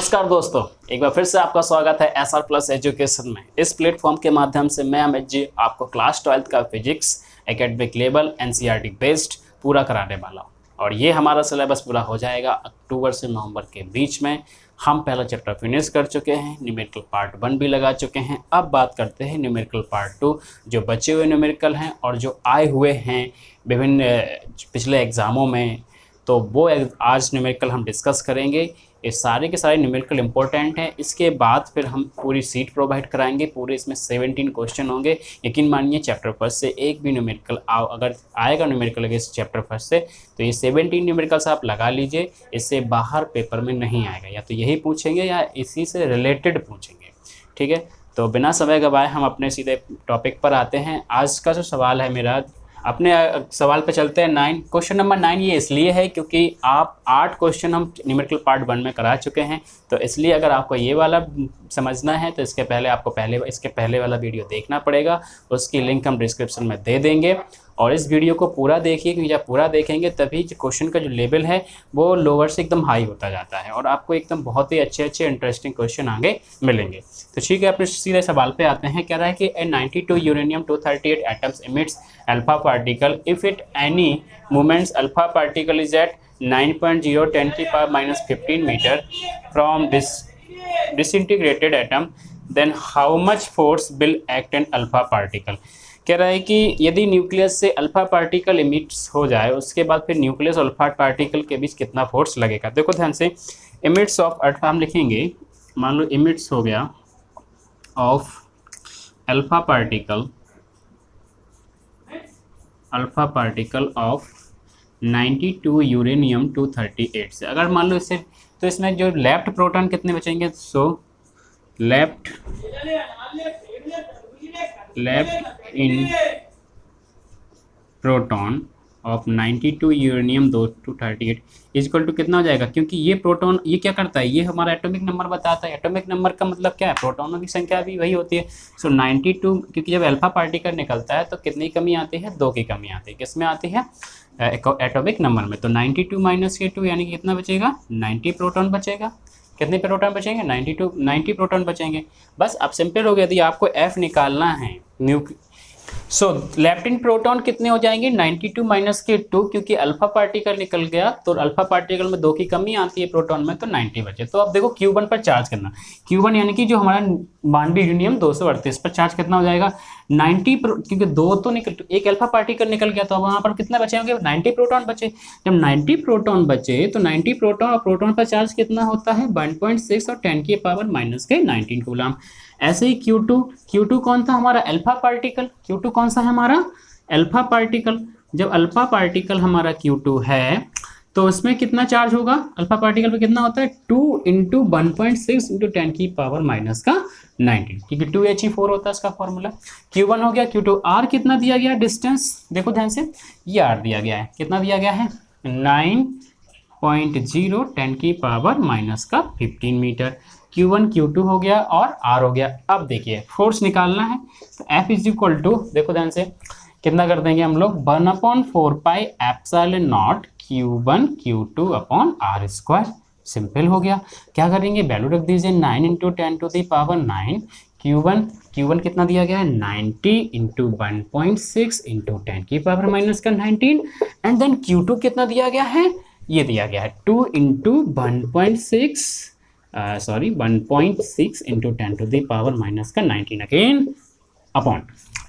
नमस्कार दोस्तों, एक बार फिर से आपका स्वागत है एसआर प्लस एजुकेशन में। इस प्लेटफॉर्म के माध्यम से मैं अमित जी आपको क्लास 12th का physics academic level NCERT based पूरा कराने वाला हूँ। और ये हमारा सिलेबस पूरा हो जाएगा अक्टूबर से नवंबर के बीच में। हम पहला चैप्टर फिनिश कर चुके हैं, न्यूमेरिकल पार्ट 1 भी लगा चुके हैं। अब बात करते हैं न्यूमेरिकल पार्ट 2, जो बचे हुए न्यूमेरिकल हैं और जो आए हुए हैं विभिन्न पिछले एग्ज़ामों में, तो वो आज न्यूमेरिकल हम डिस्कस करेंगे। ये सारे के सारे न्यूमेरिकल इंपॉर्टेंट हैं। इसके बाद फिर हम पूरी सीट प्रोवाइड कराएंगे। पूरे इसमें 17 क्वेश्चन होंगे। यकीन मानिए चैप्टर फर्स्ट से एक भी न्यूमेरिकल अगर आएगा न्यूमेरिकल इस चैप्टर फर्स्ट से, तो ये 17 न्यूमेरिकल्स आप लगा लीजिए। इससे बाहर पेपर में नहीं आएगा, या तो यही पूछेंगे या इसी से रिलेटेड पूछेंगे। ठीक है, तो बिना समय गवाए हम अपने सीधे टॉपिक पर आते हैं। आज का जो सवाल है मेरा, अपने सवाल पे चलते हैं। 9 क्वेश्चन नंबर 9 ये इसलिए है क्योंकि आप 8 क्वेश्चन हम न्यूमेरिकल पार्ट 1 में करा चुके हैं, तो इसलिए अगर आपको ये वाला समझना है तो इसके पहले वाला वीडियो देखना पड़ेगा। उसकी लिंक हम डिस्क्रिप्शन में दे देंगे। और इस वीडियो को पूरा देखिए, क्योंकि जब पूरा देखेंगे तभी क्वेश्चन का जो लेवल है वो लोअर से एकदम हाई होता जाता है और आपको एकदम बहुत ही अच्छे इंटरेस्टिंग क्वेश्चन आगे मिलेंगे। तो ठीक है, अपने सीधे सवाल पे आते हैं। कह रहा है कि 92 uranium 238 atoms emits alpha particle if it any moments alpha particle is at 9.0 10⁻⁻15 metre from disintegrated atom, then how much force will act in alpha particle। कह रहा है कि यदि न्यूक्लियस से अल्फा पार्टिकल इमिट्स हो जाए, उसके बाद फिर न्यूक्लियस और अल्फा पार्टिकल के बीच कितना फोर्स लगेगा। देखो ध्यान से, इमिट्स ऑफ अल्फा हम लिखेंगे। मान लो इमिट्स हो गया of alpha particle of 92 uranium 238 से। अगर मान लो इससे, तो इसमें जो लेफ्ट प्रोटॉन कितने बचेंगे, so left in proton of 92 uranium 238 equal to कितना हो जाएगा, क्योंकि ये प्रोटॉन ये क्या करता है, ये हमारा एटॉमिक नंबर बताता है। एटॉमिक नंबर का मतलब क्या है, प्रोटॉनों की संख्या भी वही होती है। सो 92, क्योंकि जब अल्फा पार्टिकल निकलता है तो कितनी कमी आती है, 2 की कमी आती है। किसमें आती है, एटॉमिक नंबर में। तो 92 माइनस के 2 यानी कि कितना बचेगा, 90 प्रोटॉन बचेगा। कितने प्रोटॉन बचेंगे, 90 प्रोटॉन बचेंगे। बस अब सिंपल हो गया। यदि आपको एफ निकालना है सो लेफ्ट इन प्रोटॉन कितने हो जाएंगे, 92 माइनस के 2, क्योंकि अल्फा पार्टिकल निकल गया तो अल्फा पार्टिकल में 2 की कमी आती है प्रोटॉन में, तो 90 बचे। तो अब देखो Q1 पर चार्ज करना, Q1 यानी कि जो हमारा 92 यूरेनियम 238 पर चार्ज कितना हो जाएगा, 90, क्योंकि 2 तो निकल, एक अल्फा पार्टिकल निकल गया, तो अब वहाँ पर कितने बचे होंगे, 90 प्रोटॉन बचे। जब 90 प्रोटॉन बचे तो 90 प्रोटॉन और प्रोटॉन पर चार्ज कितना होता है, 1.6 और 10⁻⁻19 कूलम। ऐसे ही Q2 कौन था हमारा, अल्फा पार्टिकल। Q2 कौन सा है हमारा, अल्फा पार्टिकल। जब अल्फा पार्टिकल हमारा Q2 है तो उसमें कितना चार्ज होगा, अल्फा पार्टिकल पे कितना होता है, 2 × 1.6 × 10⁻⁻19, क्योंकि 2He4 होता है इसका फॉर्मूला। Q1 हो गया। Q2 R कितना दिया गया है, डिस्टेंस देखो ध्यान से, ये R दिया गया है। कितना दिया गया है, 9.0 10⁻⁻15 मीटर। Q1 Q2 हो गया और R हो गया। अब देखिए फोर्स निकालना है, तो F इज इक्वल टू, देखो ध्यान से, कितना कर देंगे हम लोग, 1/4πε0 Q1 Q2 upon R²। Simple हो गया। क्या करेंगे, वैल्यू रख दीजिए 9 × 10⁹ Q1 कितना दिया गया है, 90 × 1.6 × 10⁻⁻19 एंड देन Q2 कितना दिया गया है, ये दिया गया है 2 × 1.6 × 10⁻⁻19 अगेन अपॉन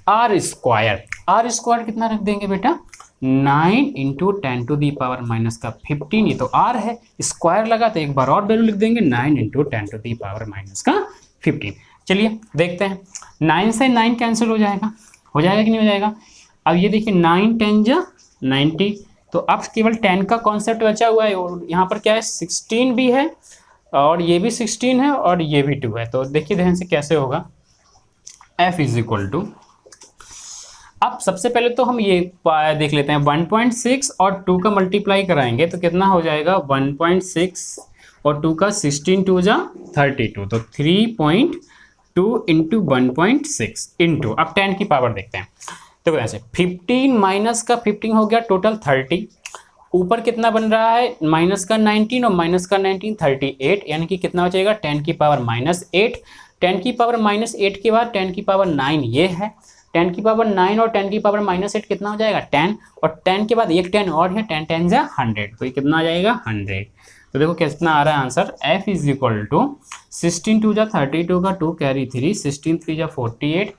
R²। कितना रख देंगे बेटा, 9 × 10⁻⁻15, ये तो R है, स्क्वायर लगा तो एक बार और वैल्यू लिख देंगे, 9 × 10⁻⁻15। चलिए देखते हैं, 9 से 9 कैंसिल हो जाएगा कि नहीं हो जाएगा। अब ये देखिए 9 10 जा 90, तो अब केवल 10 का कॉन्सेप्ट बचा हुआ है। और यहाँ पर क्या है, 16 भी है और ये भी 16 है और ये भी 2 है। तो देखिए ध्यान से कैसे होगा, F इज इक्वल टू, अब सबसे पहले तो हम ये देख लेते हैं, 1.6 और 2 का मल्टीप्लाई कराएंगे तो कितना हो जाएगा, 1.6 और 2 का 16 2 जा 32, तो 3.2 × 1.6 इंटू, अब 10 की पावर देखते हैं। तो वैसे 15 माइनस का 15 हो गया टोटल 30, ऊपर कितना बन रहा है, माइनस का 19 और माइनस का 19 38, यानी कि कितना बचेगा 10 की पावर -8। 10 की पावर -8 के बाद 10 की पावर 9 ये है, 10 की पावर 9 और 10 की पावर -8 कितना हो जाएगा 10, और 10 के बाद एक 10 और है, 10 10 जा 100, तो ये कितना आ जाएगा 100। तो देखो कितना आ रहा है answer, f is equal to 16 2 जा 32 का 2 कैरी 3, 16 3 जा 48,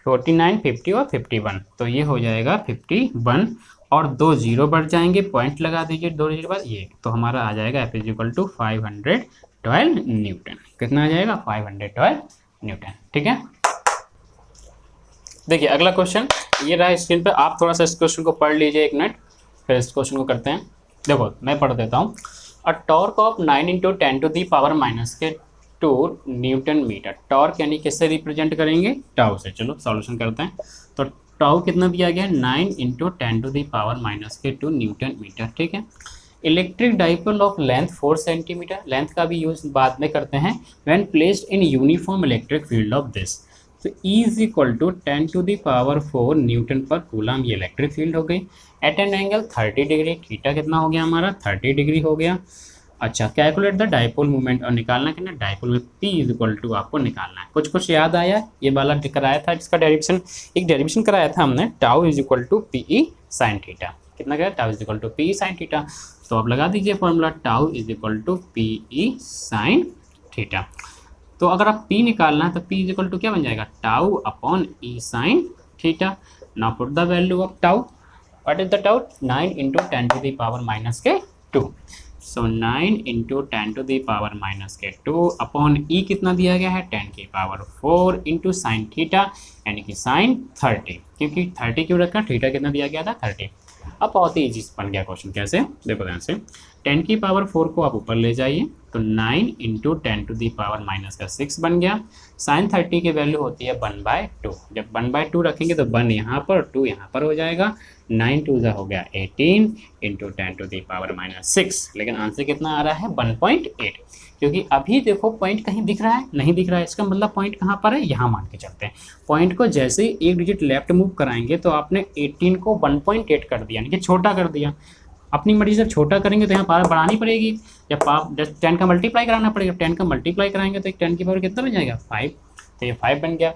49 50 और 51, तो ये हो जाएगा 51, और 2 जीरो बढ़ जाएंगे, पॉइंट लगा दीजिए 2 जीरो बाद ये, तो हमारा आ जाएगा f is equal to 512 newton. कितना आ जाएगा 512 न्यूटन। ठीक है, देखिए अगला क्वेश्चन ये रहा स्क्रीन पे, आप थोड़ा सा इस क्वेश्चन को पढ़ लीजिए 1 मिनट, फिर इस क्वेश्चन को करते हैं। देखो मैं पढ़ देता हूँ। A torque of 9 × 10⁻⁻² newton metre. Torque यानी किससे रिप्रेजेंट करेंगे, टाउ से। चलो सॉल्यूशन करते हैं। तो टाउ कितना दिया गया है 9 × 10⁻⁻² न्यूटन मीटर। ठीक है, electric dipole of length 4 centimetre, length का भी यूज बाद में करते हैं। When placed in uniform electric field of this, तो E is equal to 10⁴ newton per coulomb, ये इलेक्ट्रिक फील्ड हो गई। At an angle 30 degree, theta कितना हो गया हमारा 30 डिग्री हो गया। अच्छा, कैलकुलेट द डाइपोल मूवमेंट, और निकालना कितना डाइपोल में P इज इक्वल टू आपको निकालना है। कुछ याद आया, ये वाला कराया था जिसका डेरिवेशन, एक डेरिवेशन कराया था हमने, tau is equal to PE sin theta. कितना क्या, tau is equal to PE sin theta, तो आप लगा दीजिए formula, tau is equal to PE sin theta. तो अगर आप P निकालना है तो P इज इक्वल टू क्या बन जाएगा, tau upon E sin theta. Now put the value of tau, what is the tau, 9 × 10⁻⁻²। So 9 × 10⁻⁻² upon E कितना दिया गया है 10⁴ इंटू साइन थीटा, यानी कि साइन 30, क्योंकि 30 क्यों रखा, थीटा कितना दिया गया था 30। अब बहुत ही ईजी बन गया क्वेश्चन, कैसे देखो ध्यान से, 10⁴ को आप ऊपर ले जाइए तो 9 × 10⁻⁻6 बन गया। साइन 30 की वैल्यू होती है 1/2, जब 1/2 रखेंगे तो 1 यहाँ पर 2 यहाँ पर हो जाएगा, 9 2 हो गया 18 × 10⁻⁻6, लेकिन आंसर कितना आ रहा है 1.8, क्योंकि अभी देखो पॉइंट कहीं दिख रहा है, नहीं दिख रहा है, इसका मतलब पॉइंट कहाँ पर है, यहाँ मान के चलते हैं। पॉइंट को जैसे ही एक डिजिट लेफ्ट मूव कराएंगे तो आपने 18 को 1.8 कर दिया, यानी कि छोटा कर दिया। अपनी मर्जी से छोटा करेंगे तो यहाँ पावर बढ़ानी पड़ेगी, जब आप 10 का मल्टीप्लाई कराना पड़ेगा, 10 का मल्टीप्लाई कराएंगे तो एक 10 की पावर कितना बन जाएगा 5, तो ये 5 बन गया।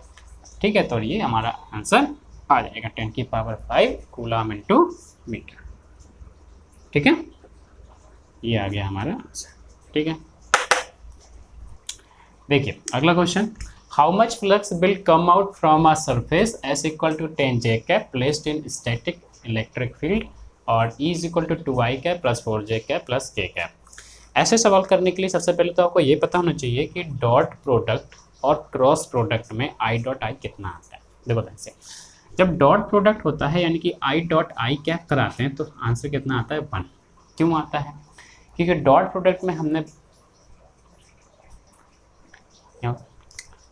ठीक है, तो ये हमारा आंसर आ जाएगा 10⁵ कूलम इंटू मीटर। ठीक है, ये आ गया हमारा आंसर। ठीक है, देखिए अगला question, how much flux will come out from a surface S equal to 10 J cap placed in static electric field, और E is equal to 2I cap plus 4J cap plus K cap. ऐसे सवाल करने के लिए सबसे पहले तो आपको ये पता होना चाहिए कि डॉट प्रोडक्ट और क्रॉस प्रोडक्ट में I डॉट I कितना आता है। देखो ऐसे, जब डॉट प्रोडक्ट होता है यानी कि I डॉट I कैप कराते हैं तो आंसर कितना आता है 1। क्यों आता है, क्योंकि डॉट प्रोडक्ट में हमने,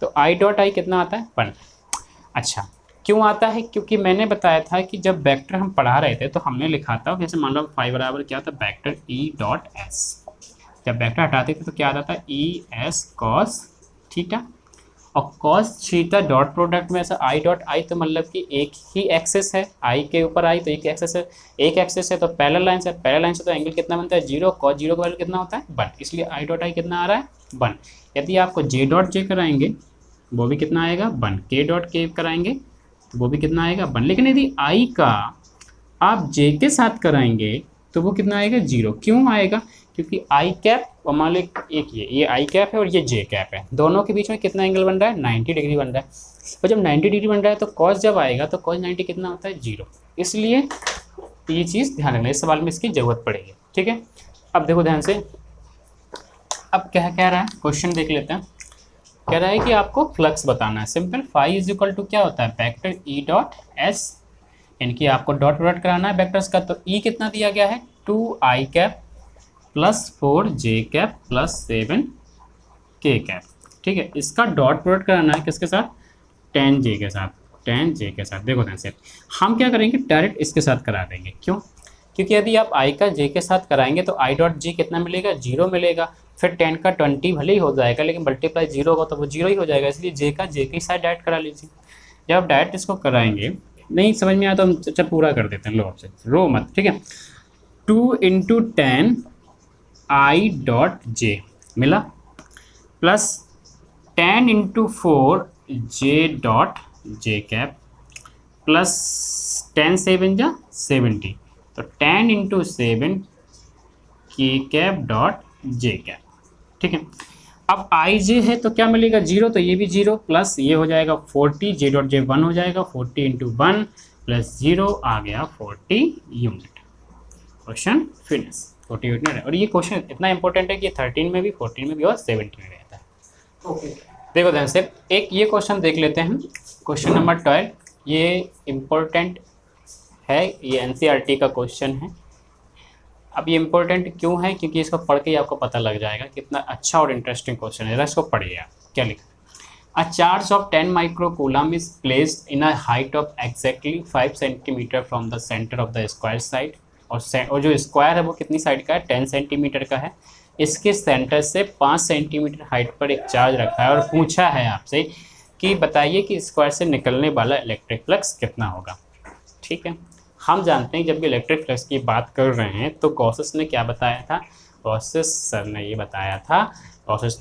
तो I डॉट I कितना आता है 1। अच्छा, क्यों आता है, क्योंकि मैंने बताया था कि जब वेक्टर हम पढ़ा रहे थे तो हमने लिखा था, जैसे मान लो 5 बराबर क्या था वेक्टर E डॉट S, जब वेक्टर हटाते थे तो क्या आता था E S cos थीटा, और cos थीटा डॉट प्रोडक्ट में ऐसा I डॉट I, तो मतलब कि एक ही एक्सेस है, I के ऊपर I, तो एक एक्सेस है, एक एक्सेस है तो पैरेलल लाइन से, पैरेलल लाइन से तो एंगल कितना बनता है 0, cos 0 का वैल्यू कितना होता है 1, इसलिए I डॉट I कितना आ रहा है 1। यदि आपको J डॉट J कराएंगे वो भी कितना आएगा 1, K डॉट K कराएंगे तो वो भी कितना आएगा 1, लेकिन यदि I का आप J के साथ कराएंगे तो वो कितना आएगा 0। क्यों आएगा, क्योंकि I कैप और मान लो एक ये I कैप है और ये J कैप है, दोनों के बीच में कितना एंगल बन रहा है 90 डिग्री बन रहा है, और जब 90 डिग्री बन रहा है तो cos जब आएगा तो cos 90 कितना होता है 0, इसलिए ये चीज़ ध्यान रखना, इस सवाल में इसकी ज़रूरत पड़ेगी। ठीक है, अब देखो ध्यान से, अब क्या कह रहा है क्वेश्चन देख लेते हैं। कह रहा है कि आपको फ्लक्स बताना है, simple, phi is equal to क्या होता है वेक्टर E डॉट S, यानी कि आपको डॉट प्रोडक्ट कराना है वेक्टर्स का, तो E कितना दिया गया है 2I cap plus 4J cap plus 7K cap. ठीक है, इसका डॉट प्रोडक्ट कराना है किसके साथ 10J के साथ, 10J के साथ। देखो ध्यान से, हम क्या करेंगे डायरेक्ट इसके साथ करा देंगे, क्यों, क्योंकि यदि आप I का J के साथ कराएंगे तो I डॉट J कितना मिलेगा 0 मिलेगा, फिर 10 का 20 भले ही हो जाएगा लेकिन मल्टीप्लाई 0 होगा तो वो 0 ही हो जाएगा, इसलिए J का J के साथ डायरेक्ट करा लीजिए। जब आप डायरेक्ट इसको कराएंगे, नहीं समझ में आया तो हम अच्छा पूरा कर देते हैं, लो आपसे रो मत। ठीक है, 2 इंटू 10 आई डॉट जे मिला, plus 10 into 4 J dot J cap, plus 10 7 जा 70, तो 10 इंटू 7 के कैप डॉट जे कैप। ठीक है, अब आई जे है तो क्या मिलेगा 0, तो ये भी 0, प्लस ये हो जाएगा 40, जे डॉट जे 1 हो जाएगा, 40 इंटू 1 प्लस 0 आ गया 40 यूनिट। Question finish. 40 यूनिट है, और ये क्वेश्चन इतना इंपॉर्टेंट है कि 13 में भी, 14 में भी और 17 में रहता है। ओके, देखो ध्यान से एक ये क्वेश्चन देख लेते हैं, क्वेश्चन नंबर 12। ये इम्पोर्टेंट है, ये एनसीईआरटी का क्वेश्चन है। अब ये इम्पोर्टेंट क्यों है, क्योंकि इसको पढ़ के ही आपको पता लग जाएगा कितना अच्छा और इंटरेस्टिंग क्वेश्चन है। इसको पढ़िए आप, क्या लिखा, a charge of 10 microcoulomb is placed in a height of exactly 5 centimetre from the centre of the square side, और जो स्क्वायर है वो कितनी साइड का है, 10 सेंटीमीटर का है। इसके सेंटर से 5 सेंटीमीटर हाइट पर एक चार्ज रखा है, और पूछा है आपसे कि बताइए कि स्क्वायर से निकलने वाला इलेक्ट्रिक फ्लक्स कितना होगा। ठीक है, हम जानते हैं जब भी इलेक्ट्रिक फ्लक्स की बात कर रहे हैं तो गॉसेस ने क्या बताया था, गॉसेस सर ने ये बताया था गॉसेस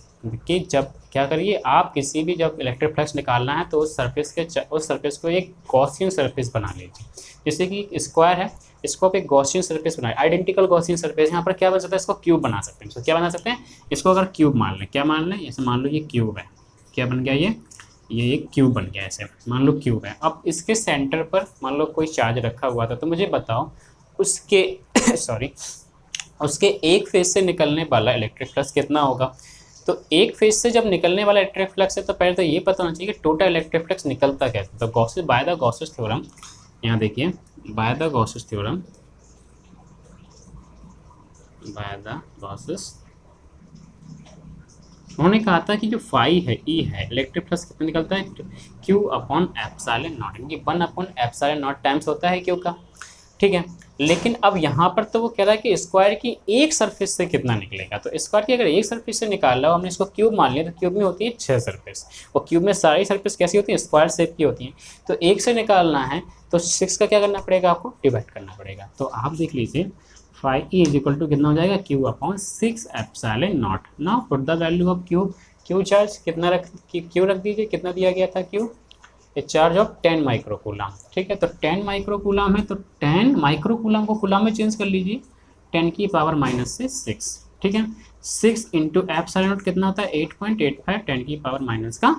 कि जब क्या करिए आप किसी भी जब इलेक्ट्रिक फ्लक्स निकालना है तो उस सरफेस को एक गॉसियन सरफेस बना लीजिए। जैसे कि स्क्वायर है, इसको आप एक गॉसियन सरफेस बनाए, आइडेंटिकल गॉसियन सरफेस। यहाँ पर क्या बन सकता है, इसको क्यूब बना सकते हैं। इसको क्या बना सकते हैं, इसको अगर क्यूब मान लें, क्या मान लें, जैसे मान लो ये क्यूब है, क्या बन गया ये एक क्यूब बन गया, ऐसे मान लो क्यूब है। अब इसके सेंटर पर मान लो कोई चार्ज रखा हुआ था, तो मुझे बताओ उसके सॉरी उसके एक फेज से निकलने वाला इलेक्ट्रिक फ्लक्स कितना होगा। तो एक फेज से जब निकलने वाला इलेक्ट्रिक फ्लक्स है तो पहले तो ये पता होना चाहिए कि टोटल इलेक्ट्रिक फ्लक्स निकलता कैसे। तो Gauss's bye the Gauss's theorem, यहाँ देखिए bye the Gauss's theorem, bye the Gauss's उन्होंने कहा था कि जो फाई है, ई है, इलेक्ट्रिक फ्लक्स कितना निकलता है, क्यू अपॉन एप्सिलॉन नॉट, यानी 1 अपॉन एप्सिलॉन नॉट टाइम्स होता है क्यू का। ठीक है, लेकिन अब यहाँ पर तो वो कह रहा है कि स्क्वायर की एक सरफेस से कितना निकलेगा। तो स्क्वायर की अगर एक सरफेस से निकाल रहा हो, हमने इसको क्यूब मान लिया, तो क्यूब में होती है 6 सरफेस, और क्यूब में सारी सरफेस कैसी होती है, स्क्वायर शेप की होती हैं। तो एक से निकालना है तो 6 का क्या करना पड़ेगा, आपको डिवाइड करना पड़ेगा। तो आप देख लीजिए phi E is equal to कितना हो जाएगा, Q upon 6 epsilon naught. Now put the value of Q charge कितना क्यू रख दीजिए, कितना दिया गया था Q, a charge of 10 microcoulomb. ठीक है, तो 10 माइक्रोकूलम है, तो 10 माइक्रोकूलम को कूलम में चेंज कर लीजिए, 10 की पावर माइनस से 6। ठीक है, 6 इंटू एप्सिलॉन नॉट कितना होता है 8.85, 10 की पावर माइनस का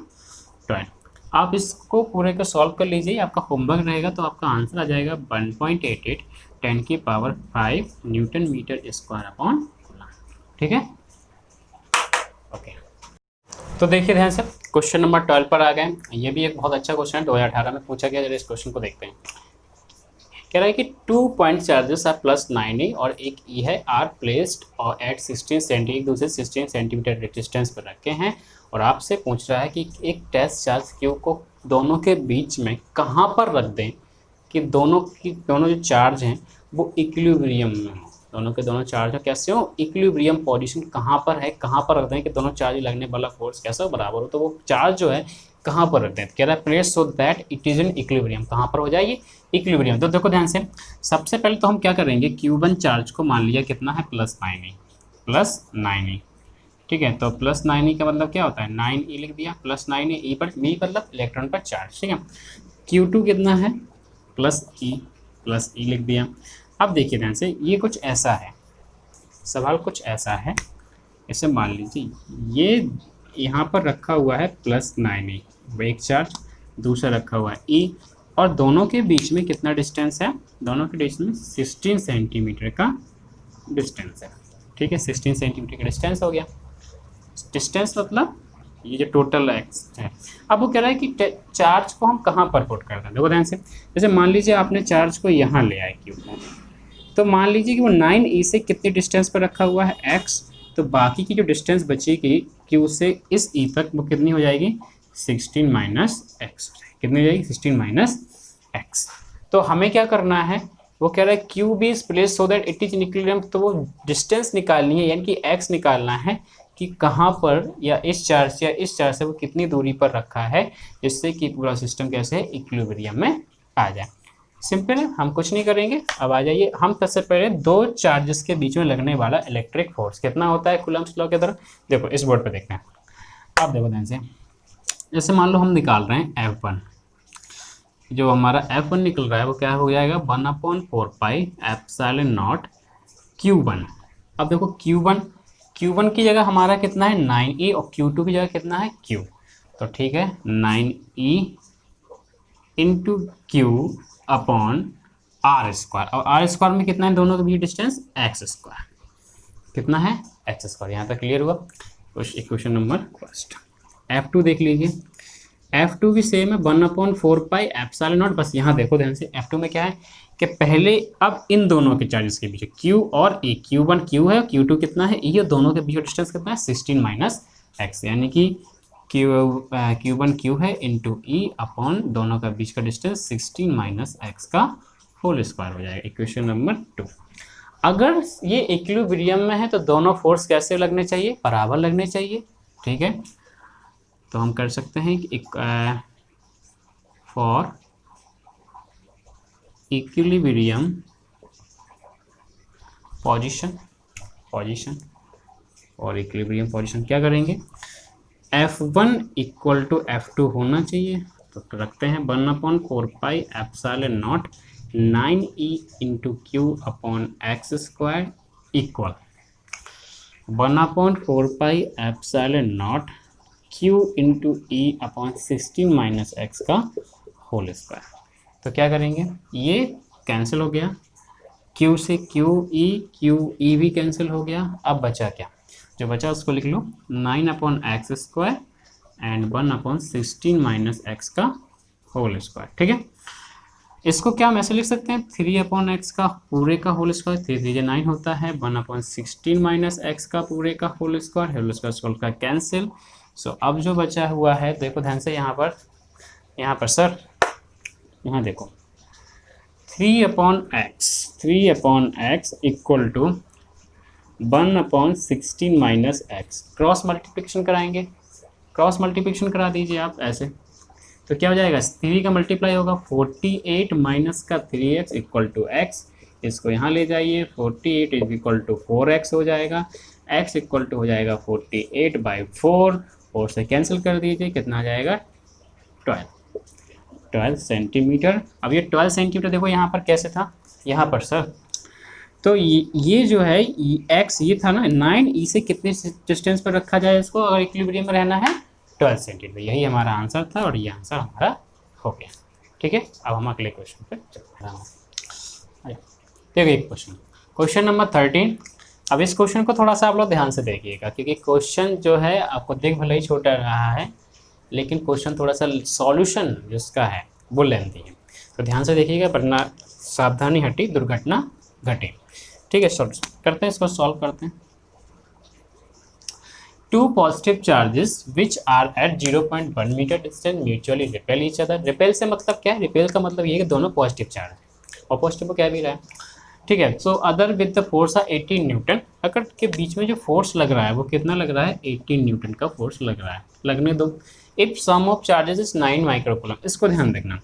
12। आप इसको पूरे को सॉल्व कर लीजिए, आपका होमवर्क रहेगा, तो आपका आंसर आ जाएगा 1.88 10 की power 5 newton metre square upon coulomb. ठीक है, ओके। तो देखिए ध्यान से क्वेश्चन नंबर 12 पर आ गए। ये भी एक बहुत अच्छा क्वेश्चन है, 2018 में पूछा गया। जरा इस क्वेश्चन को देखते हैं। कह रहा है कि 2 point charges are plus 9e और एक ई है, आर प्लेस्ड और एट 16 सेंटीमीटर, एक दूसरे 16 सेंटीमीटर डिस्टेंस पर रखे हैं, और आपसे पूछ रहा है कि एक टेस्ट चार्ज क्यू को दोनों के बीच में कहाँ पर रख दें कि दोनों जो चार्ज हैं वो इक्विलिब्रियम में हो, दोनों के दोनों चार्ज कैसे हो, इक्विलिब्रियम पोजीशन कहाँ पर है, कहाँ पर रख दें कि दोनों चार्ज लगने वाला फोर्स कैसा बराबर हो। तो वो चार्ज जो है कहाँ पर रख दें, कह रहा है place so that it is in equilibrium, कहाँ पर हो जाएगी, इक्विलिब्रियम। तो देखो ध्यान से, सबसे पहले तो हम क्या करेंगे, Q1 चार्ज को मान लिया कितना है प्लस 9e। ठीक है, तो प्लस 9e का मतलब क्या होता है, 9e लिख दिया, प्लस 9e, ई पर बी मतलब इलेक्ट्रॉन पर चार्ज। ठीक है, Q2 कितना है प्लस ई लिख दिया। अब देखिए ध्यान से, ये कुछ ऐसा है, सवाल कुछ ऐसा है, इसे मान लीजिए ये यहाँ पर रखा हुआ है प्लस 9e, एक चार्ज, दूसरा रखा हुआ है ई, और दोनों के बीच में कितना डिस्टेंस है, दोनों के बीच में 16 सेंटीमीटर का डिस्टेंस है। ठीक है, 16 सेंटीमीटर का डिस्टेंस हो गया। डिस्टेंस मतलब ये जो टोटल एक्स है। अब वो कह रहा है कि चार्ज को हम कहाँ पर पुट कर दें। देखो ध्यान से, जैसे मान लीजिए आपने चार्ज को यहाँ ले आए क्यू को, तो मान लीजिए कि वो 9e से कितने डिस्टेंस पर रखा हुआ है x, तो बाकी की जो डिस्टेंस बचेगी क्यू से इस ई तक वो कितनी हो जाएगी 16 माइनस एक्स, कितनी हो जाएगी 16 माइनस एक्स। तो हमें क्या करना है, वो कह रहा है Q B is place so that it is in equilibrium, तो वो डिस्टेंस निकालनी है, यानी कि एक्स निकालना है कि कहाँ पर या इस चार्ज से वो कितनी दूरी पर रखा है, जिससे कि पूरा सिस्टम कैसे इक्विलिब्रियम में आ जाए। सिंपल है, हम कुछ नहीं करेंगे। अब आ जाइए, हम सबसे पहले दो चार्जेस के बीच में लगने वाला इलेक्ट्रिक फोर्स कितना होता है कूलम्ब्स लॉ के तरह। देखो इस बोर्ड पे देखते हैं, आप देखो ध्यान से। जैसे मान लो हम निकाल रहे हैं F1, जो हमारा F1 निकल रहा है वो क्या हो जाएगा 1/4 पाई एप्सिलॉन नॉट Q1। अब देखो Q1 की जगह हमारा कितना है 9E और Q2 की जगह कितना है Q। तो ठीक है 9E into Q upon R square, और आर स्क्वायर में कितना है दोनों के बीच डिस्टेंस एक्स स्क्वायर, कितना है एक्स स्क्वायर। यहाँ तक क्लियर हुआ। Question number first. F2 देख लीजिए, F2 भी सेम है 1/4 पाई एप्सिलॉन नॉट। बस यहाँ देखो ध्यान से, F2 में क्या है कि पहले अब इन दोनों के चार्जेस के बीच Q और E, Q1 Q है, Q2 कितना है E, और दोनों के बीच डिस्टेंस कितना है 16 माइनस एक्स, यानी कि Q1 Q है इंटू E अपॉन दोनों का बीच का डिस्टेंस 16 माइनस एक्स का होल स्क्वायर हो जाएगा। Equation number 2। अगर ये इक्विलिब्रियम में है तो दोनों फोर्स कैसे लगने चाहिए, बराबर लगने चाहिए। ठीक है, तो हम कर सकते हैं कि फॉर इक्विलिब्रियम पोजीशन और इक्विलिब्रियम पोजीशन क्या करेंगे, F1 इक्वल टू F2 होना चाहिए। तो रखते हैं 1/4 pi epsilon not 9E into Q upon x square equal 1/4 pi epsilon not Q into E upon 16 minus x का होल स्क्वायर। तो क्या करेंगे, ये कैंसिल हो गया, Q से QE भी कैंसिल हो गया। अब बचा क्या, जो बचा उसको लिख लो 9/x square and 1/16 minus x का होल स्क्वायर। ठीक है, इसको क्या हम ऐसे लिख सकते हैं 3/x का पूरे का होल स्क्वायर, 3 3 9 होता है, 1/16 माइनस एक्स का पूरे का होल स्क्वायर का कैंसिल। सो अब जो बचा हुआ है देखो ध्यान से, यहाँ पर सर यहाँ देखो 3/x equal to 1/16 minus x. Cross multiplication कराएंगे, क्रॉस मल्टीप्लिकेशन करा दीजिए आप ऐसे, तो क्या हो जाएगा 3 का मल्टीप्लाई होगा 48 माइनस का 3x इक्वल टू एक्स। इसको यहाँ ले जाइए, 48 इज इक्वल टू 4x हो जाएगा, x इक्वल टू हो जाएगा 48/4, 4 से कैंसिल कर दीजिए, कितना आ जाएगा 12 सेंटीमीटर। अब ये 12 सेंटीमीटर देखो यहाँ पर कैसे था, यहाँ पर सर तो ये जो है x ये था ना 9E से कितने डिस्टेंस पर रखा जाए इसको, अगर इक्विलिब्रियम में रहना है 12 सेंटीमीटर। यही हमारा आंसर था और ये आंसर हमारा हो गया। ठीक है, अब हम अगले क्वेश्चन पे चलते हैं। देखिए क्वेश्चन नंबर 13। अब इस क्वेश्चन को थोड़ा सा आप लोग ध्यान से देखिएगा, क्योंकि क्वेश्चन जो है आपको देख भले ही छोटा रहा है, लेकिन क्वेश्चन थोड़ा सा सॉल्यूशन जिसका है वो लेंथी है। तो ध्यान से देखिएगा, वरना सावधानी हटी दुर्घटना घटी। ठीक है, करते हैं इसको, सॉल्व करते हैं। Two positive charges which are at 0.1 metre distance mutually repel each other. Repel से मतलब क्या है, रिपेल का मतलब ये कि दोनों पॉजिटिव चार्ज है, और पॉजिटिव को क्या भी रहा है। ठीक है, so other with the force of 18 Newton. अगर के बीच में जो फोर्स लग रहा है वो कितना लग रहा है 18 न्यूटन का फोर्स लग रहा है, लगने दो। If sum of charges is 9 microcoulomb. इसको ध्यान देखना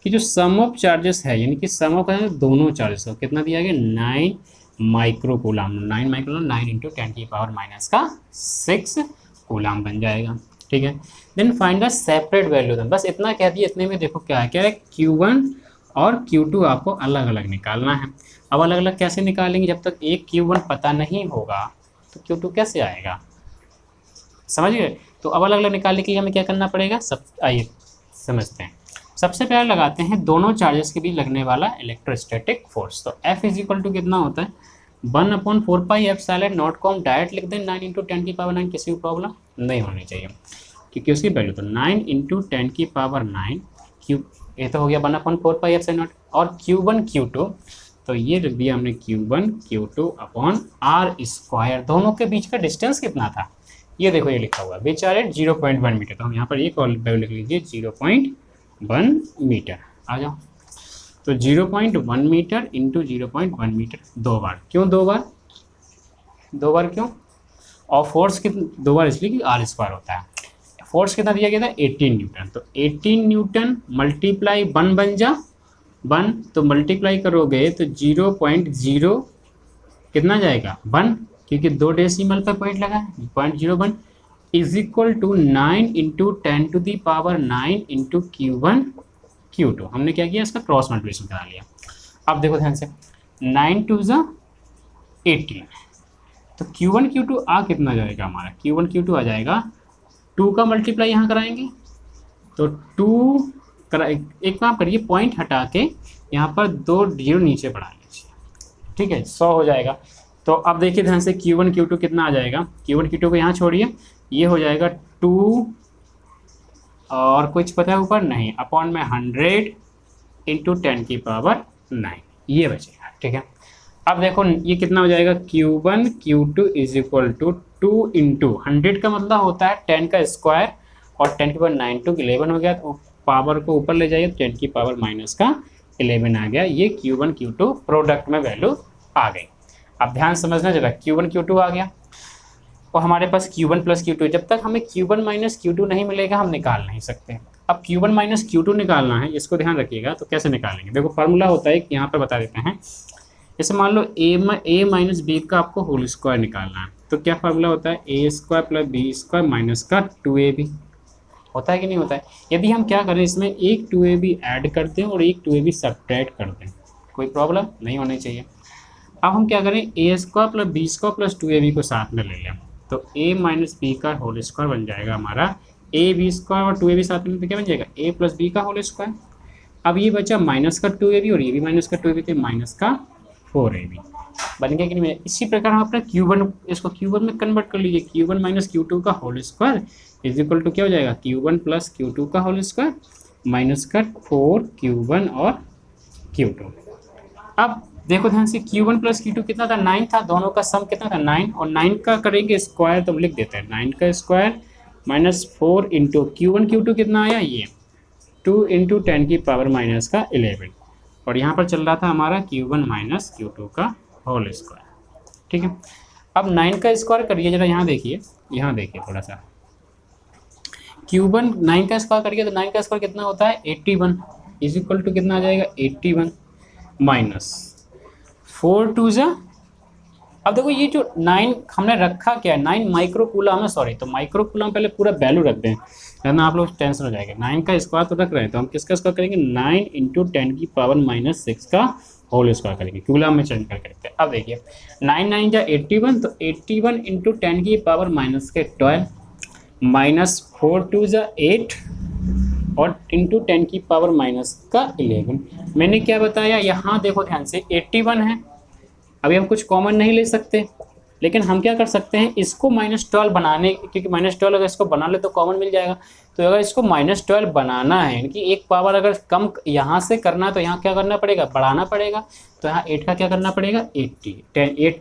कि जो सम ऑफ चार्जेस है, यानी कि सम ऑफ है दोनों चार्जेस को कितना दिया गया 9 माइक्रोकूलम। 9 माइक्रोकूलम 9 इंटू 10⁻⁻6 कूलम बन जाएगा। ठीक है, then find the separate value. बस इतना कह दिया, इतने में देखो क्या है Q1 और Q2 आपको अलग अलग निकालना है। अब अलग अलग कैसे निकालेंगे, जब तक एक Q1 पता नहीं होगा तो Q2 कैसे आएगा, समझ गए। तो अब अलग अलग निकालने के लिए हमें क्या करना पड़ेगा, सब आइए समझते हैं। सबसे पहले लगाते हैं दोनों चार्जेस के बीच लगने वाला इलेक्ट्रोस्टैटिक फोर्स। तो F इज इक्वल टू कितना होता है 1/4 पाई एप्सिलॉन नॉट को हम डायरेक्ट लिख दें 9 इंटू 10⁻9। किसी भी प्रॉब्लम नहीं होनी चाहिए, क्योंकि उसकी वैल्यू तो 9 इंटू 10⁻9 क्यू, ये तो हो गया 1/4 पाई एप्सिलॉन नॉट। और Q1 Q2 तो ये लिख दिया हमने Q1 Q2 upon R square. दोनों के बीच का डिस्टेंस कितना था, ये देखो ये लिखा हुआ विच आर एट 0.1 मीटर। तो हम यहाँ पर एक और वैल्यू लिख लीजिए 0.1 मीटर। आ जाओ, तो 0.1 मीटर इंटू 0.1 मीटर, 2 बार। क्यों 2 बार, 2 बार क्यों, और फोर्स कितना 2 बार इसलिए कि आर स्क्वायर होता है। फोर्स कितना दिया गया था 18 न्यूटन, तो 18 न्यूटन मल्टीप्लाई 1 बन जा 1 तो मल्टीप्लाई करोगे तो 0.0 कितना जाएगा 1, क्योंकि 2 डेसिमल पर पॉइंट लगा है 0.01 is equal to 9 into 10 to the power 9 into Q1 Q2। हमने क्या किया, इसका क्रॉस मल्टीप्लिकेशन करा लिया। अब देखो ध्यान से 9 टू ज़ा 18, तो Q1 Q2 आ कितना जाएगा हमारा, Q1 Q2 आ जाएगा 2 का मल्टीप्लाई यहाँ कराएंगे तो 2 करा, एक काम करिए पॉइंट हटा के यहाँ पर 2 जीरो नीचे बढ़ा लीजिए, ठीक है 100 हो जाएगा। तो अब देखिए ध्यान से Q1 Q2 कितना आ जाएगा, Q1 Q2 को यहाँ छोड़िए, ये हो जाएगा 2 और कुछ पता है ऊपर नहीं अपॉन में 100 इंटू 10 की पावर 9 ये बचेगा, ठीक है। अब देखो ये कितना हो जाएगा, Q1 Q2 is equal to 2 into 100 का मतलब होता है 10 का स्क्वायर और 10 की पावर 9 टू 11 हो गया, तो पावर को ऊपर ले जाइए 10 की पावर माइनस का 11 आ गया। ये Q1 Q2 प्रोडक्ट में वैल्यू आ गई। अब ध्यान समझना जरा, Q1 Q2 आ गया और हमारे पास Q1 प्लस Q2, जब तक हमें Q1 माइनस Q2 नहीं मिलेगा हम निकाल नहीं सकते। अब Q1 माइनस Q2 निकालना है, इसको ध्यान रखिएगा। तो कैसे निकालेंगे, देखो फार्मूला होता है यहाँ पर बता देते हैं। जैसे मान लो a माइनस बी का आपको होल स्क्वायर निकालना है, तो क्या फार्मूला होता है, a square plus B square minus का 2ab होता है कि नहीं होता है। यदि हम क्या करें इसमें एक 2ab ऐड कर दें और एक 2ab सब्ट्रैक्ट कर दें, कोई प्रॉब्लम नहीं होनी चाहिए। अब हम क्या करें, a square plus B square plus 2ab को साथ में ले लें, तो a माइनस बी का होल स्क्वायर बन जाएगा हमारा ab स्क्वायर और 2ab साथ में तो क्या बन जाएगा a प्लस बी का होल स्क्वायर। अब ये बचा माइनस का 2ab और ये भी माइनस का 2ab, तो माइनस का 4ab बन गया कि नहीं। इसी प्रकार हम अपना Q1 इसको Q1 में कन्वर्ट कर लीजिए, Q1 माइनस Q2 का whole square is equal to क्या हो जाएगा, Q1 प्लस Q2 का होल स्क्वायर माइनस का 4Q1 और Q2। अब देखो ध्यान से Q1 प्लस Q2 कितना था, 9 था, दोनों का सम कितना था 9, और 9 का करेंगे स्क्वायर तो लिख देते हैं 9 का square minus 4 into Q1 Q2 कितना आया, ये 2 इंटू 10 की पावर माइनस का 11, और यहाँ पर चल रहा था हमारा Q1 माइनस Q2 का होल स्क्वायर, ठीक है। अब 9 का स्क्वायर करिए जरा, यहाँ देखिए थोड़ा सा, Q1 9 का स्क्वायर करिए तो 9 का स्क्वायर कितना होता है 81 इज इक्वल टू कितना आ जाएगा 81 माइनस 4 टू जा। अब देखो ये जो 9 हमने रखा क्या है, 9 माइक्रो कूलम है, सॉरी, तो माइक्रो कूलम पहले पूरा वैल्यू रख दें, वरना आप लोग टेंशन हो जाएगा। 9 का स्क्वायर तो रख रहे हैं, तो हम किसका स्क्वायर करेंगे 9 इंटू 10 की पावर माइनस 6 का होल स्क्वायर करेंगे, कूलम में चेंज करके रखते हैं। अब देखिए 9 9 जा 81, तो 81 इंटू 10 की पावर माइनस के 12 माइनस 4 टू जा 8 और इंटू 10 की पावर माइनस का 11। मैंने क्या बताया, यहाँ देखो ध्यान से 81 है, अभी हम कुछ कॉमन नहीं ले सकते, लेकिन हम क्या कर सकते हैं, इसको -12 बनाने, क्योंकि -12 अगर इसको बना ले तो कॉमन मिल जाएगा। तो अगर इसको -12 बनाना है, यानी कि एक पावर अगर कम यहाँ से करना है तो यहाँ क्या करना पड़ेगा, बढ़ाना पड़ेगा। तो यहाँ 8 का क्या करना पड़ेगा 80,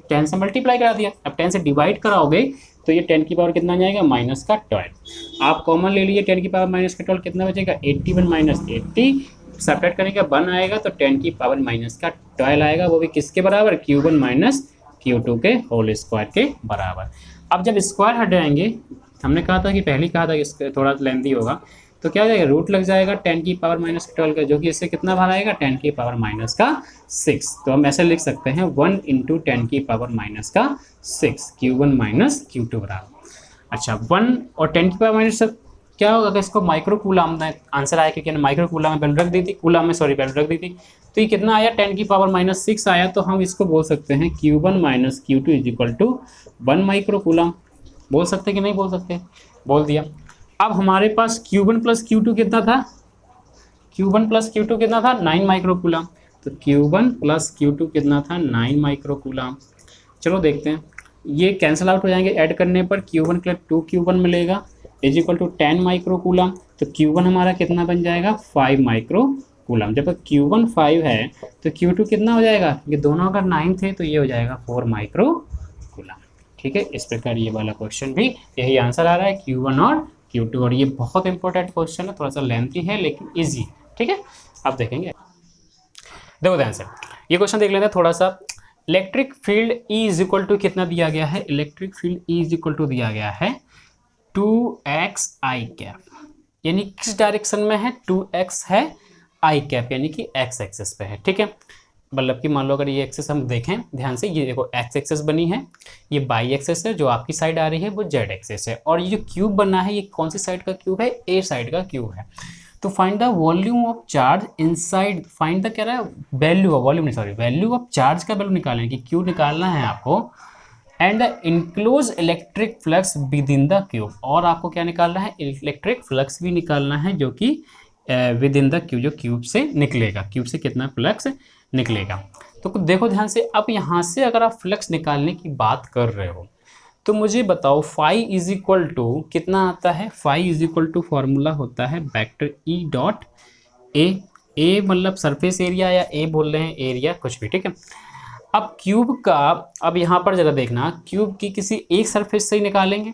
10 से मल्टीप्लाई करा दिया, अब 10 से डिवाइड कराओगे तो ये 10 की पावर कितना आ जाएगा माइनस का 12। आप कॉमन ले लीजिए 10 की पावर माइनस का 12 कितना बचेगा 81 माइनस 80, सब्ट्रैक्ट करेंगे 1 आएगा, तो 10 की पावर माइनस का 12 आएगा, वो भी किसके बराबर, Q1 माइनस Q2 के होल स्क्वायर के बराबर। अब जब स्क्वायर हटाएंगे, हमने कहा था कि पहले कहा था कि थोड़ा लेंथी होगा, तो क्या हो जाएगा रूट लग जाएगा 10 की पावर माइनस 12 का, जो कि इससे कितना बाहर आएगा 10 की पावर माइनस का 6। तो हम ऐसे लिख सकते हैं 1 इंटू 10 की पावर माइनस का 6 Q1 माइनस Q2 बराबर। अच्छा 1 और 10 की पावर माइनस क्या होगा, अगर इसको माइक्रो कूलम में आंसर आया, क्योंकि माइक्रो कूलम में वैल्यू रख दी थी, कूलम में सॉरी वैल्यू रख दी थी, तो ये कितना आया 10 की पावर माइनस 6 आया। तो हम इसको बोल सकते हैं Q1 minus Q2 is equal to 1 micro coulomb. बोल सकते कि नहीं बोल सकते, बोल दिया। अब हमारे पास Q1 प्लस Q2 कितना था, Q1 प्लस Q2 कितना था 9 माइक्रो कूलम, तो Q1 प्लस Q2 कितना था 9 माइक्रो कूलम। चलो देखते हैं, ये कैंसिल आउट हो जाएंगे, ऐड करने पर Q1 प्लस 2Q1 मिलेगा is equal to 10 micro coulomb. तो Q1 हमारा कितना बन जाएगा 5 माइक्रो कूलम। जब Q1 5 है तो Q2 कितना हो जाएगा, ये दोनों अगर 9 थे तो ये हो जाएगा 4 माइक्रो कूलम। ठीक है, इस प्रकार ये वाला क्वेश्चन भी यही आंसर आ रहा है Q1 और Q2, और ये बहुत इंपॉर्टेंट क्वेश्चन है, थोड़ा सा लेंथी है लेकिन ईजी। ठीक है, अब देखेंगे, देखो ध्यान से ये क्वेश्चन देख लेते हैं थोड़ा सा। Electric field E is equal to कितना दिया गया है, electric field E is equal to दिया गया है 2xi कैप, यानी किस डायरेक्शन में है 2x है आई कैप यानी कि एक्स एक्सेस पे है, ठीक है। मतलब कि मान लो अगर ये एक्सेस हम देखें ध्यान से, ये देखो एक्स एक्सेस बनी है, ये बाई एक्सेस है, जो आपकी साइड आ रही है वो जेड एक्सेस है, और ये जो क्यूब बना है ये कौन सी साइड का क्यूब है, ए साइड का क्यूब है। तो find the volume of charge inside, find the क्या रहा है, वैल्यू ऑफ, वॉल्यूम नहीं सॉरी, वैल्यू ऑफ चार्ज का वैल्यू निकालना है कि क्यू निकालना है आपको, and the enclose electric flux with in the cube, और आपको क्या निकालना है, इलेक्ट्रिक फ्लक्स भी निकालना है जो कि विद इन द क्यूब, जो क्यूब से निकलेगा, क्यूब से कितना फ्लक्स निकलेगा। तो देखो ध्यान से, अब यहाँ से अगर आप फ्लक्स निकालने की बात कर रहे हो तो मुझे बताओ फाई इज इक्वल टू कितना आता है, phi is equal to formula होता है वेक्टर ई डॉट ए, ए मतलब सरफेस एरिया या ए बोल रहे हैं एरिया कुछ भी, ठीक है। अब क्यूब का, अब यहाँ पर जरा देखना, क्यूब की किसी एक सरफेस से ही निकालेंगे,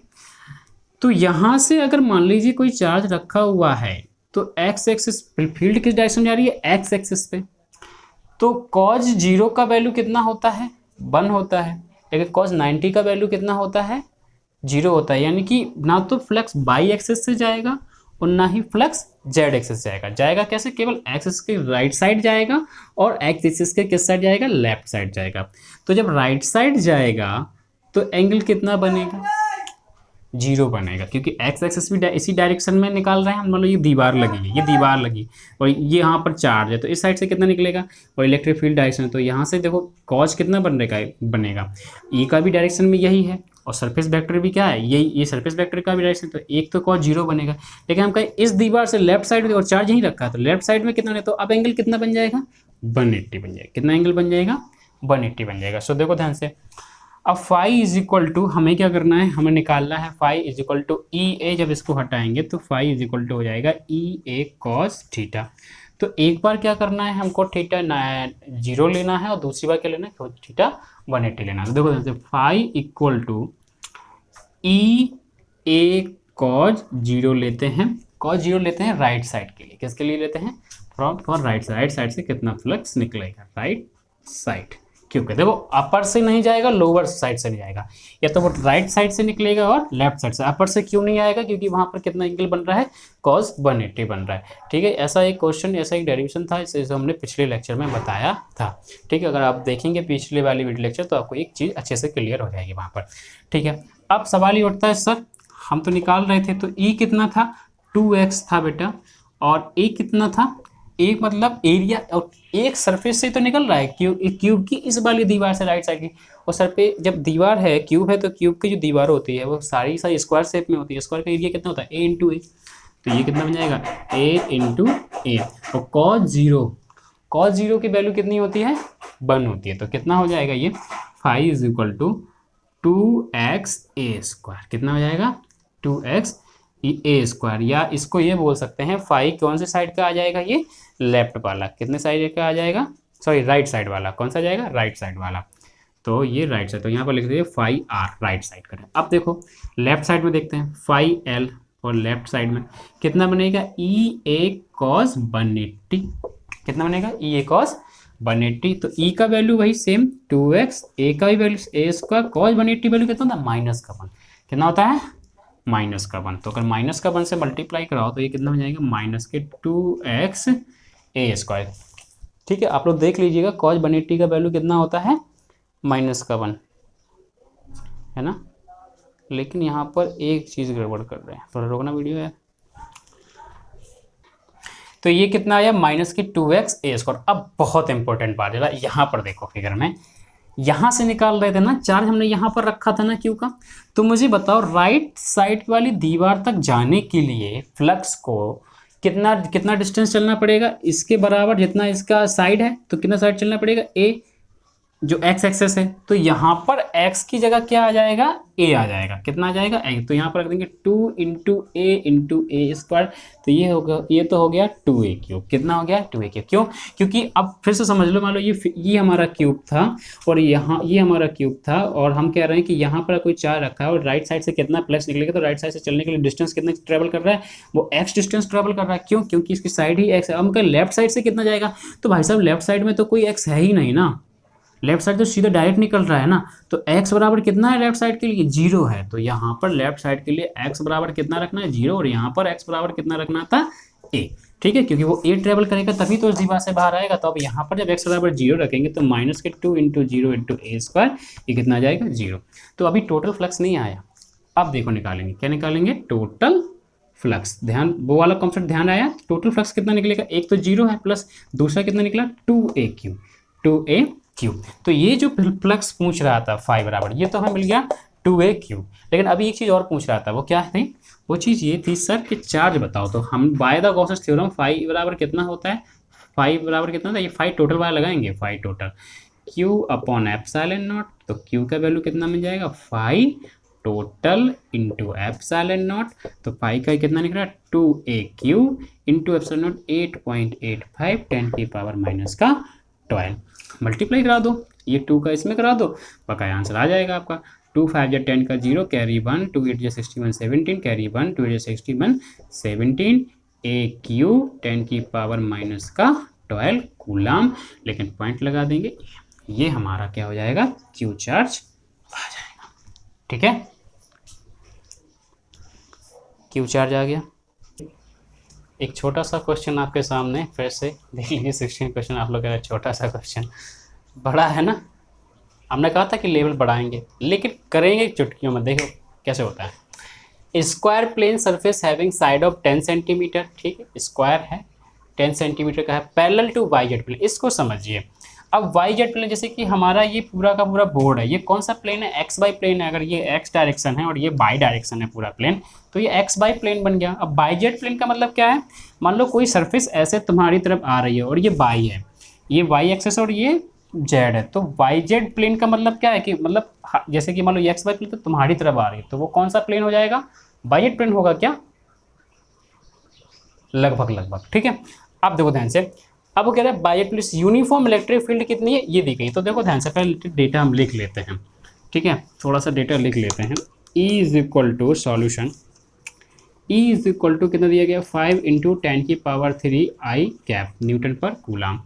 तो यहाँ से अगर मान लीजिए कोई चार्ज रखा हुआ है तो एक्स एक्सिस, फील्ड किस डायरेक्शन में जा रही है, एक्स एक्सिस पे, तो कॉज 0 का वैल्यू कितना होता है, 1 होता है, लेकिन कॉज 90 का वैल्यू कितना होता है, 0 होता है। यानी कि ना तो फ्लक्स बाई एक्सिस से जाएगा और ना ही फ्लक्स जेड एक्सिस जाएगा, जाएगा कैसे, केवल एक्सिस के राइट साइड जाएगा और एक्स एक्सिस के किस साइड जाएगा, लेफ्ट साइड जाएगा। तो जब राइट साइड जाएगा तो एंगल कितना बनेगा, 0 बनेगा, क्योंकि एक्स एक्सिस भी इसी डायरेक्शन में निकाल रहे हैं हम। मान लो ये दीवार लगी है, ये दीवार लगी और ये यहाँ पर चार्ज है, तो इस साइड से कितना निकलेगा, और इलेक्ट्रिक फील्ड डायरेक्शन है, तो यहाँ से देखो कॉज कितना बनेगा, ई का भी डायरेक्शन में यही है, और सरफेस वेक्टर भी क्या है, ये सरफेस वेक्टर का भी डायरेक्शन, तो एक तो कॉज 0 बनेगा। लेकिन हम कहें इस दीवार से लेफ्ट साइड और चार्ज यहीं रखा है, तो लेफ्ट साइड में कितना है, तो अब एंगल कितना बन जाएगा, 180 बन जाएगा। कितना एंगल बन जाएगा, 180 बन जाएगा। सो देखो ध्यान से, अब फाई इज इक्वल टू हमें क्या करना है, हमें निकालना है phi is equal to E ए, जब इसको हटाएंगे तो फाई इज इक्वल टू हो जाएगा ई ए कॉस थीटा। तो एक बार क्या करना है हमको, थीटा 0 लेना है, और दूसरी बार क्या लेना है, थीटा 180 लेना है। तो देखो जैसे phi equal to E A cos 0 लेते हैं, कॉज 0 लेते हैं राइट साइड के लिए, किसके लिए लेते हैं, फ्रॉम फॉर राइट साइड से कितना फ्लक्स निकलेगा, राइट साइड, क्योंकि देखो अपर से नहीं जाएगा, लोअर साइड से नहीं जाएगा, या तो वो राइट साइड से निकलेगा और लेफ्ट साइड से। अपर से क्यों नहीं आएगा, क्योंकि वहां पर कितना एंगल बन रहा है, cos 180 बन रहा है, ठीक है। ऐसा एक क्वेश्चन, ऐसा एक डेरिवेशन था, इसे हमने पिछले लेक्चर में बताया था, ठीक है। अगर आप देखेंगे पिछले वाली वीडियो लेक्चर तो आपको एक चीज़ अच्छे से क्लियर हो जाएगी वहाँ पर, ठीक है। अब सवाल ये उठता है, सर हम तो निकाल रहे थे, तो ई कितना था, 2x था बेटा, और ए कितना था, एक मतलब एरिया, और एक सरफेस से तो निकल रहा है, क्यूब की इस वाली दीवार से राइट साइड की, और सर पे जब दीवार है, क्यूब है, तो क्यूब की जो दीवार होती है वो सारी स्क्वायर शेप में होती है, स्क्वायर का एरिया कितना होता है, a इंटू ए, तो ये कितना बन जाएगा, a इंटू ए, और cos 0 की वैल्यू कितनी होती है, 1 होती है, तो कितना हो जाएगा ये, phi is equal to 2x a square, कितना हो जाएगा, 2x ए स्क्वायर, या इसको ये बोल सकते हैं फाई कौन से साइड का आ जाएगा, ये लेफ्ट वाला, कितने साइड का आ जाएगा, सॉरी राइट साइड वाला, कौन सा जाएगा, राइट साइड वाला, तो ये राइट साइड, तो यहाँ पर लिख दीजिए फाई आर, राइट साइड करें। अब देखो लेफ्ट साइड में देखते हैं, फाई एल, और लेफ्ट साइड में कितना बनेगा, ई ए कॉस 180, कितना बनेगा, ई ए कॉस 180, तो ई का वैल्यू वही सेम 2x, ए का भी वैल्यू ए स्क्वायर, कॉस 180 वैल्यू कितना होता है, माइनस का 1, कितना होता है, माइनस का 1, तो अगर माइनस का 1 से मल्टीप्लाई कराओ तो ये कितना हो जाएगा, माइनस के 2x ए स्क्वायर, ठीक है। आप लोग देख लीजिएगा कॉस 180 का वैल्यू कितना होता है, माइनस का 1, है ना। लेकिन यहाँ पर एक चीज़ गड़बड़ कर रहे हैं, थोड़ा रोकना वीडियो है। तो ये कितना आया, माइनस की 2x ए स्क्वायर। अब बहुत इंपॉर्टेंट बात है, यहाँ पर देखो फिगर में, यहाँ से निकाल रहे थे ना चार्ज, हमने यहाँ पर रखा था ना क्यू का, तो मुझे बताओ राइट साइड वाली दीवार तक जाने के लिए फ्लक्स को कितना डिस्टेंस चलना पड़ेगा, इसके बराबर जितना इसका साइड है, तो कितना साइड चलना पड़ेगा, ए जो एक्स एक्सेस है, तो यहाँ पर एक्स की जगह क्या आ जाएगा, ए आ जाएगा, कितना आ जाएगा, ए, तो यहाँ पर रख देंगे 2 इंटू ए स्क्वायर, तो ये होगा, ये तो हो गया 2a क्यूब, कितना हो गया, 2a क्यूब, क्यों, क्योंकि अब फिर से समझ लो, मान लो ये हमारा क्यूब था, और यहाँ ये हमारा क्यूब था, और हम कह रहे हैं कि यहाँ पर कोई चार्ज रखा है और राइट साइड से कितना फ्लक्स निकलेगा, तो राइट साइड से चलने के लिए डिस्टेंस कितना ट्रेवल कर रहा है, वो एक्स डिस्टेंस ट्रेवल कर रहा है, क्यों, क्योंकि इसकी साइड ही एक्स है। अब हम लेफ्ट साइड से कितना जाएगा, तो भाई साहब लेफ्ट साइड में तो कोई एक्स है ही नहीं ना, लेफ्ट साइड तो सीधा डायरेक्ट निकल रहा है ना, तो x बराबर कितना है लेफ्ट साइड के लिए, 0 है, तो यहाँ पर लेफ्ट साइड के लिए x बराबर कितना रखना है, 0, और यहाँ पर x बराबर कितना रखना था, a, ठीक है, क्योंकि वो ए ट्रेवल करेगा तभी तो जीवा से बाहर आएगा। तो अब यहाँ पर जब एक्स बराबर 0 रखेंगे तो माइनस के 2 इंटू 0 इंटू ए स्क्वायर, ये कितना आ जाएगा 0। तो अभी टोटल फ्लक्स नहीं आया। अब देखो निकालेंगे, क्या निकालेंगे, टोटल फ्लक्स। ध्यान, वो वाला कॉन्सेप्ट ध्यान आया। टोटल फ्लक्स कितना निकलेगा, एक तो 0 है प्लस दूसरा कितना निकला 2AQ, 2AQ। तो ये जो फ्लक्स पूछ रहा था फाई बराबर, ये तो हमें मिल गया 2AQ। लेकिन अभी एक चीज़ और पूछ रहा था, वो क्या थी, वो चीज़ ये थी सर कि चार्ज बताओ। तो हम by the Gauss's theorem phi बराबर कितना होता है, फाई बराबर कितना होता है, ये फाई टोटल वाला लगाएंगे, phi total Q upon epsilon naught. तो Q का वैल्यू कितना मिल जाएगा, phi total into epsilon naught. तो फाई का कितना निकला 2AQ इंटू एप्सिलॉन नॉट 8.85 10 की पावर माइनस का 12। मल्टीप्लाई करा दो, ये 2 का इसमें करा दो, बकाया आंसर आ जाएगा आपका। 2 5 या 10 का 0, कैरी 1, 2 8 या 61 17, कैरी 1, 2 8 या 61 17, AQ 10 की पावर माइनस का 12 कूलाम। लेकिन पॉइंट लगा देंगे, ये हमारा क्या हो जाएगा, क्यू चार्ज आ जाएगा। ठीक है, क्यू चार्ज आ गया। एक छोटा सा क्वेश्चन आपके सामने फिर से देख लीजिए। 16 क्वेश्चन आप लोग कह रहे हैं छोटा सा क्वेश्चन, बड़ा है ना। हमने कहा था कि लेवल बढ़ाएंगे, लेकिन करेंगे चुटकियों में। देखो कैसे होता है। Square plane surface having side of 10 centimetre, ठीक है, स्क्वायर है 10 सेंटीमीटर का है, parallel to Y Z plane. इसको समझिए। अब वाई जेड प्लेन, जैसे कि हमारा ये पूरा का पूरा बोर्ड है, ये कौन सा प्लेन है, एक्स वाई प्लेन है। अगर ये एक्स डायरेक्शन है और ये वाई डायरेक्शन है पूरा प्लेन, तो ये एक्स वाई प्लेन बन गया। अब वाई जेड प्लेन का मतलब क्या है, मान लो कोई सरफेस ऐसे तुम्हारी तरफ आ रही है और ये वाई है, ये वाई एक्सेस और ये जेड है। तो वाई जेड प्लेन का मतलब क्या है कि मतलब जैसे कि मान लो एक्स वाई प्लेन तो तुम्हारी तरफ आ रही है, तो वो कौन सा प्लेन हो जाएगा, वाई जेड प्लेन होगा क्या, लगभग। ठीक है, अब देखो ध्यान से। अब वो कह रहा है Y Z plane uniform electric field कितनी है, ये दी गई। तो देखो ध्यान से, पहले डेटा हम लिख लेते हैं। ठीक है, थोड़ा सा डेटा लिख लेते हैं। E is equal to solution, E is equal to कितना दिया गया, 5 इंटू 10 की power 3 I cap newton per coulomb.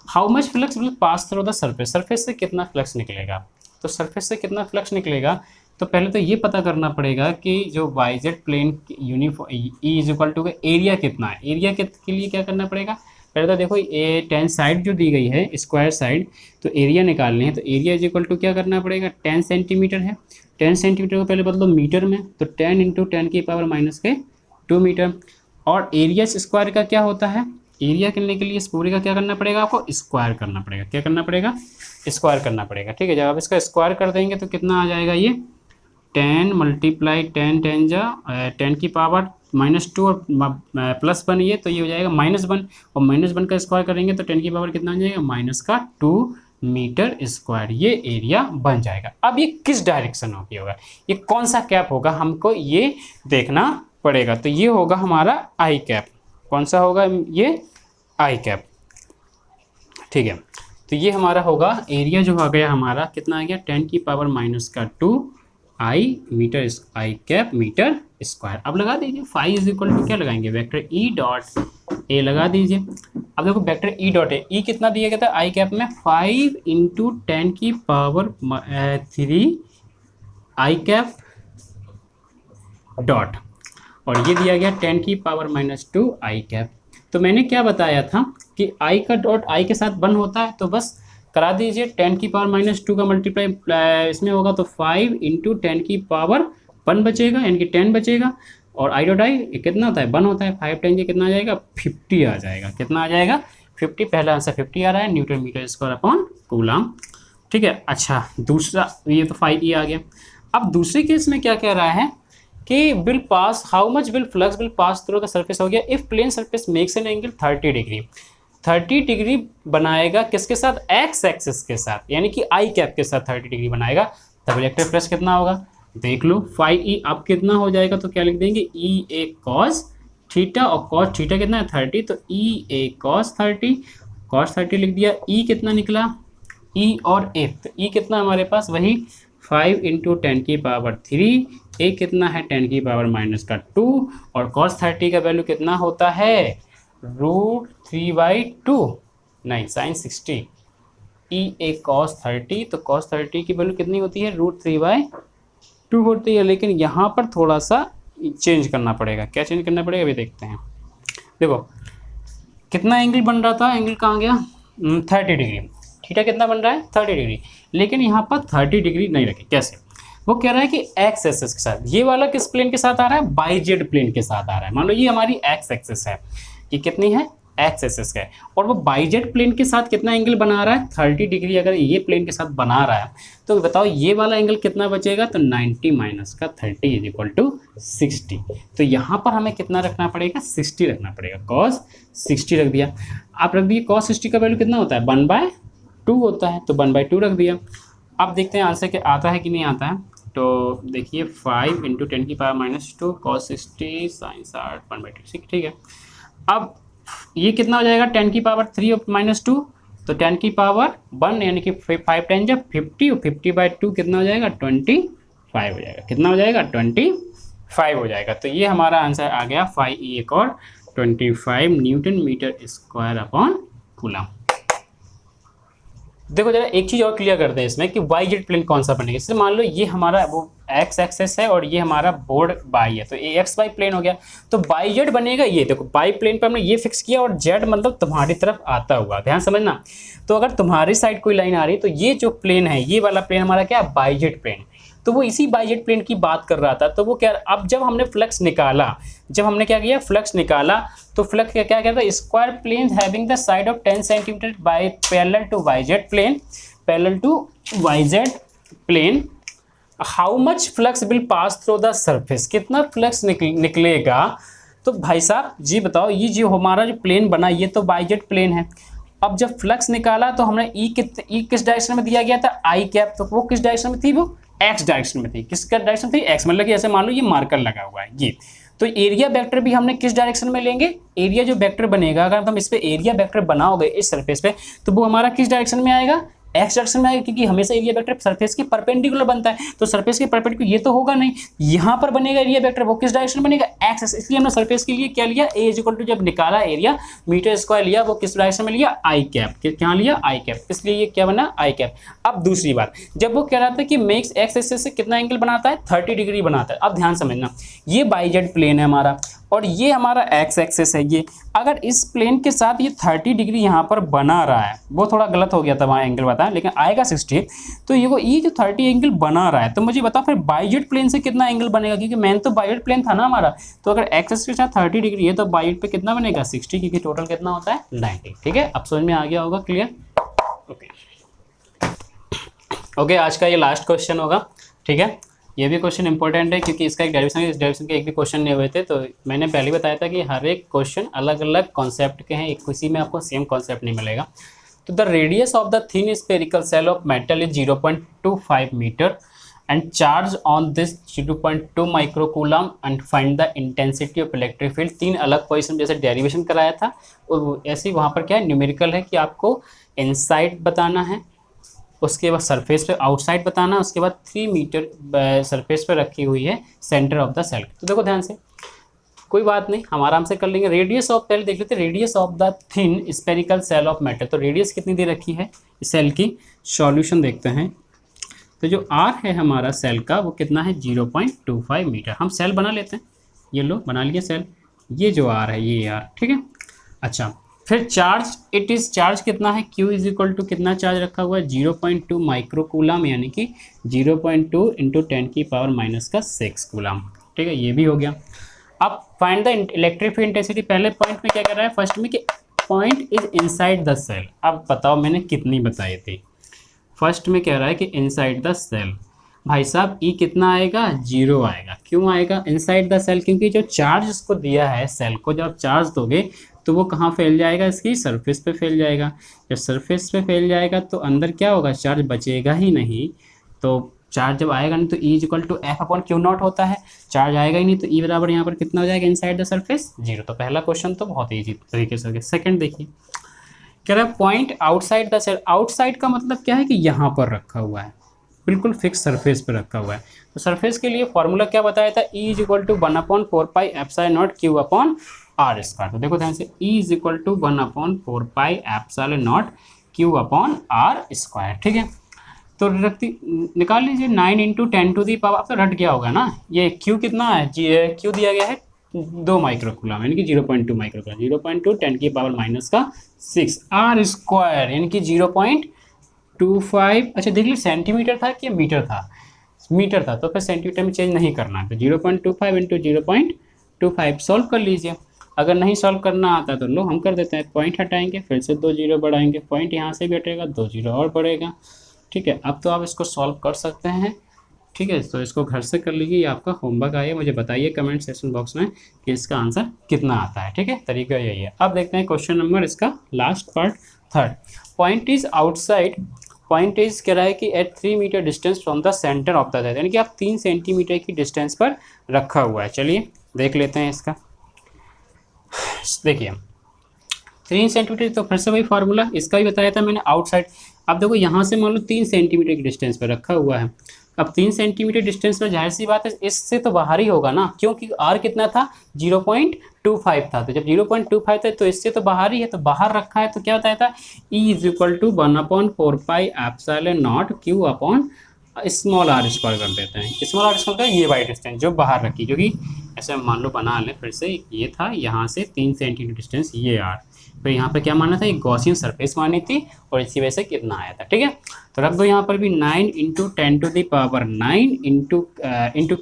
How much flux will pass through the surface, surface से कितना फ्लक्स निकलेगा। तो सरफेस से कितना फ्लक्स निकलेगा, तो पहले तो ये पता करना पड़ेगा कि जो Y Z plane uniform E is equal to area कितना है। एरिया के लिए क्या करना पड़ेगा, पहले तो देखो ये 10 साइड जो दी गई है स्क्वायर साइड, तो एरिया निकालनी है। तो एरिया इज इक्वल टू क्या करना पड़ेगा, 10 सेंटीमीटर है, 10 सेंटीमीटर को पहले बदलो मीटर में, तो 10 इंटू 10 की पावर माइनस के 2 मीटर। और एरिया स्क्वायर का क्या होता है, एरिया करने के लिए इस पूरे का क्या करना पड़ेगा, आपको स्क्वायर करना पड़ेगा। क्या करना पड़ेगा, स्क्वायर करना पड़ेगा। ठीक है, जब आप इसका स्क्वायर कर देंगे तो कितना आ जाएगा, ये 10 मल्टीप्लाई 10 10 जा 10 की पावर -2 और +1, ये तो ये हो जाएगा -1, और -1 का स्क्वायर करेंगे तो 10 की पावर कितना आ जाएगा, -2 मीटर स्क्वायर। ये एरिया बन जाएगा। अब ये किस डायरेक्शन होगा, ये कौन सा कैप होगा, हमको ये देखना पड़ेगा। तो ये होगा हमारा आई कैप। कौन सा होगा, ये आई कैप। ठीक है, तो ये हमारा होगा एरिया जो आ गया हमारा, कितना आ गया, 10 की पावर -2 आई मीटर, आई कैप मीटर स्क्वायर। अब लगा दीजिए, फाई इज इक्वल टू क्या लगाएंगे, वेक्टर ई डॉट ए लगा दीजिए। अब देखो वेक्टर ई डॉट ए, ई कितना दिया गया था आई कैप में, 5 इंटू 10 की पावर 3 आई कैप डॉट, और ये दिया गया 10 की पावर -2 आई कैप। तो मैंने क्या बताया था कि आई का डॉट आई के साथ 1 होता है, तो बस करा दीजिए। 10 की पावर -2 का मल्टीप्लाई इसमें होगा तो 5 इंटू 10 की पावर 1 बचेगा, यानी कि 10 बचेगा। और आई डॉट आई कितना होता है, 1 होता है। 5 10 कितना आ जाएगा, 50 आ जाएगा। कितना आ जाएगा, 50। पहला आंसर 50 आ रहा है, newton metre square upon coulomb. ठीक है, अच्छा दूसरा, ये तो 5E आ गया। अब दूसरे केस में क्या कह रहा है कि will pass, how much will flux will pass through the surface हो गया if plane surface makes an angle 30 degree. 30 degree बनाएगा किसके साथ, एक्स एक्सिस के साथ, यानी कि आई कैप के साथ 30 डिग्री बनाएगा। तब इलेक्ट्रिक फ्लक्स कितना होगा, देख लो। 5E अब कितना हो जाएगा, तो क्या लिख देंगे, ई ए कॉस थीटा, और कॉस थीटा कितना है 30, तो ई ए कॉस 30, कॉस 30 लिख दिया। ई कितना निकला, ई और ए, तो ई कितना हमारे पास वही 5 इंटू 10 की पावर 3, ए कितना है 10 की पावर -2, और कॉस 30 का वैल्यू कितना होता है, √3/2, नहीं sin 60। ई ए कॉस 30, तो कॉस 30 की वैल्यू कितनी होती है, √3/2 होती है। लेकिन यहाँ पर थोड़ा सा चेंज करना पड़ेगा। क्या चेंज करना पड़ेगा, अभी देखते हैं। देखो कितना एंगल बन रहा था, एंगल कहाँ गया, 30 डिग्री। थीटा कितना बन रहा है, 30 डिग्री। लेकिन यहाँ पर 30 डिग्री नहीं रखे, कैसे, वो कह रहा है कि एक्स एक्सिस के साथ, ये वाला किस प्लेन के साथ आ रहा है, बाई जेड प्लेन के साथ आ रहा है। मान लो ये हमारी एक्स एक्सिस है, ये कितनी है, एक्स एक्सिस का है, और वो बाई जेड प्लेन के साथ कितना एंगल बना रहा है, 30 डिग्री। अगर ये प्लेन के साथ बना रहा है तो बताओ ये वाला एंगल कितना बचेगा, तो 90 माइनस का 30 इज इक्वल टू 60। तो यहाँ पर हमें कितना रखना पड़ेगा, 60 रखना पड़ेगा, cos 60 रख दिया। आप रख दिए cos 60 का वैल्यू कितना होता है, 1/2 होता है, तो 1/2 रख दिया। अब देखते हैं आंसर के आता है कि नहीं आता है। तो देखिए 5 × 10⁻⁻2 cos 60 sin 60 1/2, ठीक है। अब ये कितना हो जाएगा, 10⁻³ -2, तो 10⁻1 यानी कि 5 10 जब 50, 50/2 कितना हो जाएगा, 25 हो जाएगा। कितना हो जाएगा, 25 हो जाएगा। तो ये हमारा आंसर आ गया 5 और 25 newton metre square upon coulomb. देखो जरा एक चीज़ और क्लियर करते हैं इसमें कि वाई जेड प्लेन कौन सा बनेगा। जैसे मान लो ये हमारा वो एक्स एक्सेस है और ये हमारा बोर्ड बाई है, तो ये एक्स वाई प्लेन हो गया। तो बाई जेड बनेगा, ये देखो बाई प्लेन पे हमने ये फिक्स किया और जेड मतलब तुम्हारी तरफ आता हुआ, ध्यान समझना। तो अगर तुम्हारी साइड कोई लाइन आ रही तो ये जो प्लेन है, ये वाला प्लेन हमारा क्या है, बाई जेड प्लेन। तो वो इसी बाई जेड प्लेन की बात कर रहा था। तो वो क्या, अब जब हमने फ्लक्स निकाला, जब हमने क्या किया, फ्लक्स निकाला, तो फ्लक्स क्या कहता है, square plane having the side of 10 centimetre by parallel to Y Z plane, parallel to Y Z plane, how much flux will pass through the surface, कितना फ्लक्स निकलेगा। तो भाई साहब जी बताओ, ये जो हमारा जो प्लेन बना ये तो बाई जेड प्लेन है। अब जब फ्लक्स निकाला तो हमने ई किस डायरेक्शन में दिया गया था, आई कैप, तो वो किस डायरेक्शन में थी, वो एक्स डायरेक्शन में थी। किसका डायरेक्शन थी, एक्स, मतलब कि ऐसे मान लो ये मार्कर लगा हुआ है ये। तो एरिया वेक्टर भी हमने किस डायरेक्शन में लेंगे, एरिया जो वेक्टर बनेगा, अगर हम इस पे एरिया वेक्टर बनाओगे इस सरफेस पे, तो वो हमारा किस डायरेक्शन में आएगा, एक्स डायरेक्शन में आएगा, क्योंकि हमेशा एरिया वेक्टर सरफेस के परपेंडिकुलर बनता है। तो सरफेस के परपेंडिकुलर ये तो होगा नहीं, यहाँ पर बनेगा एरिया वेक्टर, वो किस डायरेक्शन बनेगा, एक्स। इसलिए हमने सरफेस के लिए क्या लिया, ए इज इक्वल टू, जब निकाला एरिया मीटर स्क्वायर लिया, वो किस डायरेक्शन में लिया, आई कैप। क्या लिया, आई कैप, इसलिए ये क्या बना, आई कैप। अब दूसरी बात, जब वो कह रहा था कि मेक्स एक्स एक्सिस से कितना एंगल बनाता है, 30 डिग्री बनाता है। अब ध्यान समझना, ये बाई जेड प्लेन है हमारा और ये हमारा एक्स एक्सिस है। ये अगर इस प्लेन के साथ ये 30 डिग्री यहाँ पर बना रहा है, वो थोड़ा गलत हो गया था वहाँ एंगल बताया, लेकिन आएगा 60। तो ये जो 30 एंगल बना रहा है, तो मुझे बताओ फिर बाई जेड प्लेन से कितना एंगल बनेगा, क्योंकि मेन तो बाई जेड प्लेन था ना हमारा। तो अगर एक्स एक्सिस के साथ 30 डिग्री है तो बाई जेड पे कितना बनेगा, 60, क्योंकि टोटल कितना होता है, 90। ठीक है, अब समझ में आ गया होगा, क्लियर। ओके, आज का ये लास्ट क्वेश्चन होगा। ठीक है, ये भी क्वेश्चन इंपॉर्टेंट है क्योंकि इसका एक डेरिवेशन है, इस डेरिवेशन के एक भी क्वेश्चन नहीं हुए थे। तो मैंने पहले बताया था कि हर एक क्वेश्चन अलग अलग कॉन्सेप्ट के हैं, एक किसी में आपको सेम कॉन्सेप्ट नहीं मिलेगा। तो the radius of the thin spherical shell of metal is 0.25 metre and charge on this 0.2 microcoulomb and find the intensity of electric field. 3 अलग क्वेश्चन जैसे डेरिवेशन कराया था, और ऐसे ही वहाँ पर क्या है, न्यूमेरिकल है कि आपको इनसाइड बताना है, उसके बाद सरफेस पे आउटसाइड बताना, उसके बाद 3 मीटर सरफेस पे रखी हुई है सेंटर ऑफ द सेल। तो देखो ध्यान से, कोई बात नहीं, हम आराम से कर लेंगे। रेडियस ऑफ, पहले देख लेते हैं radius of the thin spherical shell of metal. तो रेडियस कितनी दे रखी है सेल की, सॉल्यूशन देखते हैं। तो जो आर है हमारा सेल का, वो कितना है, 0.25 मीटर। हम सेल बना लेते हैं, ये लो बना लिए सेल, ये जो आर है ये आर, ठीक है। अच्छा, फिर चार्ज, इट इज़ चार्ज कितना है, Q इज इक्वल टू कितना चार्ज रखा हुआ है, 0.2 माइक्रोकूलम, यानी कि 0.2 × 10⁻⁻6 कूलम। ठीक है, ये भी हो गया। अब find the electric field intensity. पहले पॉइंट में क्या कर रहा है, फर्स्ट में कि point is inside the shell. अब बताओ मैंने कितनी बताई थी, फर्स्ट में कह रहा है कि इनसाइड द सेल। भाई साहब ई कितना आएगा, 0 आएगा। क्यों आएगा इनसाइड द सेल, क्योंकि जो चार्ज इसको दिया है सेल को, जब चार्ज दोगे तो वो कहाँ फैल जाएगा, इसकी सरफेस पे फैल जाएगा। जब सरफेस पे फैल जाएगा तो अंदर क्या होगा, चार्ज बचेगा ही नहीं। तो चार्ज जब आएगा नहीं तो E इक्वल टू F/Q0 होता है। चार्ज आएगा ही नहीं तो E बराबर यहाँ पर कितना हो जाएगा, इनसाइड द सरफेस 0। तो पहला क्वेश्चन तो बहुत ईजी तरीके से हो गया। सेकंड देखिए, कह रहा है point outside the shell. Outside का मतलब क्या है कि यहाँ पर रखा हुआ है, बिल्कुल फिक्स सरफेस पे रखा हुआ है। तो सरफेस के लिए फॉर्मूला क्या बताया था, E is equal to 1/4πε0 Q/r²। तो देखो ध्यान से, E is equal to 1/4πε0 Q/r²। ठीक है, तो रखती निकाल लीजिए 9 × 10⁻⁴। अब तो रट गया होगा ना, ये Q कितना है, Q दिया गया है 2 माइक्रोकूलम यानी कि 0.2 माइक्रोकूलम, 0.2 10⁻⁻⁶ आर स्क्वायर यानी कि 0.25। अच्छा देख लीजिए सेंटीमीटर था कि मीटर था, मीटर था तो फिर सेंटीमीटर में चेंज नहीं करना है, तो 0.25 इंटू 0.25 सॉल्व कर लीजिए। अगर नहीं सॉल्व करना आता तो लो हम कर देते हैं, पॉइंट हटाएंगे फिर से 2 जीरो बढ़ाएंगे, पॉइंट यहाँ से भी हटेगा 2 जीरो और बढ़ेगा। ठीक है, अब तो आप इसको सॉल्व कर सकते हैं। ठीक है, तो इसको घर से कर लीजिए, ये आपका होमवर्क आइए, मुझे बताइए कमेंट सेक्शन बॉक्स में कि इसका आंसर कितना आता है। ठीक है, तरीका यही है। अब देखते हैं क्वेश्चन नंबर इसका last part 3rd। Point is outside, point is कह रहा है कि at 3 metre distance from the centre of the that, यानी कि आप 3 सेंटीमीटर की डिस्टेंस पर रखा हुआ है। चलिए देख लेते हैं इसका। देखिए 3 सेंटीमीटर, तो फिर से वही फार्मूला इसका भी बताया था मैंने, आउटसाइड। अब देखो यहाँ से मान लो 3 सेंटीमीटर की डिस्टेंस पर रखा हुआ है। अब 3 सेंटीमीटर डिस्टेंस पर जाहिर सी बात है इससे तो बाहर ही होगा ना, क्योंकि आर कितना था 0.25 था, तो जब 0.25 था तो इससे तो बाहर ही है, तो बाहर रखा है तो क्या बताया था E = 1/4πε0 Q upon small R square कर देते हैं। स्मॉल आर स्क्वायर ये वाई डिस्टेंस जो बाहर रखी, जो कि ऐसे मान लो बना लें फिर से, ये था यहाँ से 3 सेंटीमीटर डिस्टेंस ये आर, फिर यहाँ पे क्या माना था, एक गॉसियन सरफेस मानी थी और इसी वजह से कितना आया था। ठीक है, तो रख दो यहाँ पर भी 9 × 10⁹ इंटू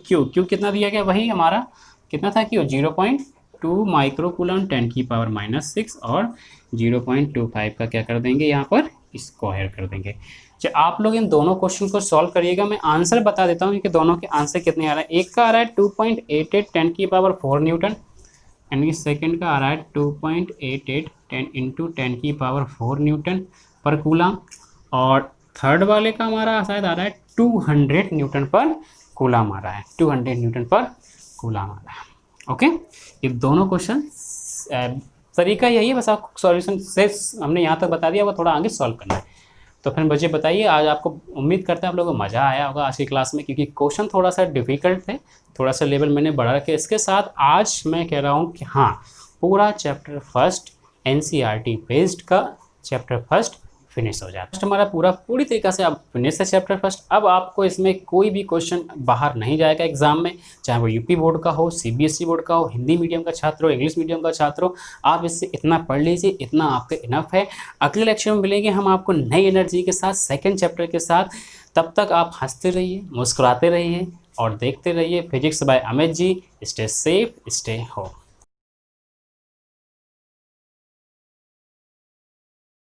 क्यू कितना दिया गया, वही हमारा कितना था क्यू 0.2 माइक्रोकूलम 10⁻⁻⁶ और 0.25 का क्या कर देंगे यहाँ पर स्क्वायर कर देंगे। जब आप लोग इन दोनों क्वेश्चन को सॉल्व करिएगा, मैं आंसर बता देता हूँ कि दोनों के आंसर कितने आ रहा है। एक का आ रहा है 2.88 10⁻4 न्यूटन, यानी कि सेकेंड का आ रहा है 2.88 10 × 10⁻4 न्यूटन पर कूलम, और थर्ड वाले का हमारा शायद आ रहा है 200 न्यूटन पर कूलम आ रहा है, 200 न्यूटन पर कूलम आ रहा है। ओके, ये दोनों क्वेश्चन तरीका यही है, बस आपको सॉल्यूशन से हमने यहाँ तक बता दिया, वो थोड़ा आगे सॉल्व करना है। तो फिर मुझे बताइए, आज आपको उम्मीद करते हैं आप लोगों को मज़ा आया होगा आज की क्लास में, क्योंकि क्वेश्चन थोड़ा सा डिफिकल्ट थे, थोड़ा सा लेवल मैंने बढ़ा रखे। इसके साथ आज मैं कह रहा हूँ कि हाँ पूरा चैप्टर 1 NCERT बेस्ड का चैप्टर 1 फिनिश हो जाता है। हमारा पूरी तरीक़ा से अब फिनिश है चैप्टर 1। अब आपको इसमें कोई भी क्वेश्चन बाहर नहीं जाएगा एग्जाम में, चाहे वो यूपी बोर्ड का हो, CBSE बोर्ड का हो, हिंदी मीडियम का छात्र हो, इंग्लिश मीडियम का छात्र हो, आप इससे इतना पढ़ लीजिए, इतना आपके इनफ है। अगले लेक्चर में मिलेंगे हम आपको नई एनर्जी के साथ, सेकेंड चैप्टर के साथ। तब तक आप हंसते रहिए, मुस्कुराते रहिए और देखते रहिए physics by Amit ji. Stay safe, stay home.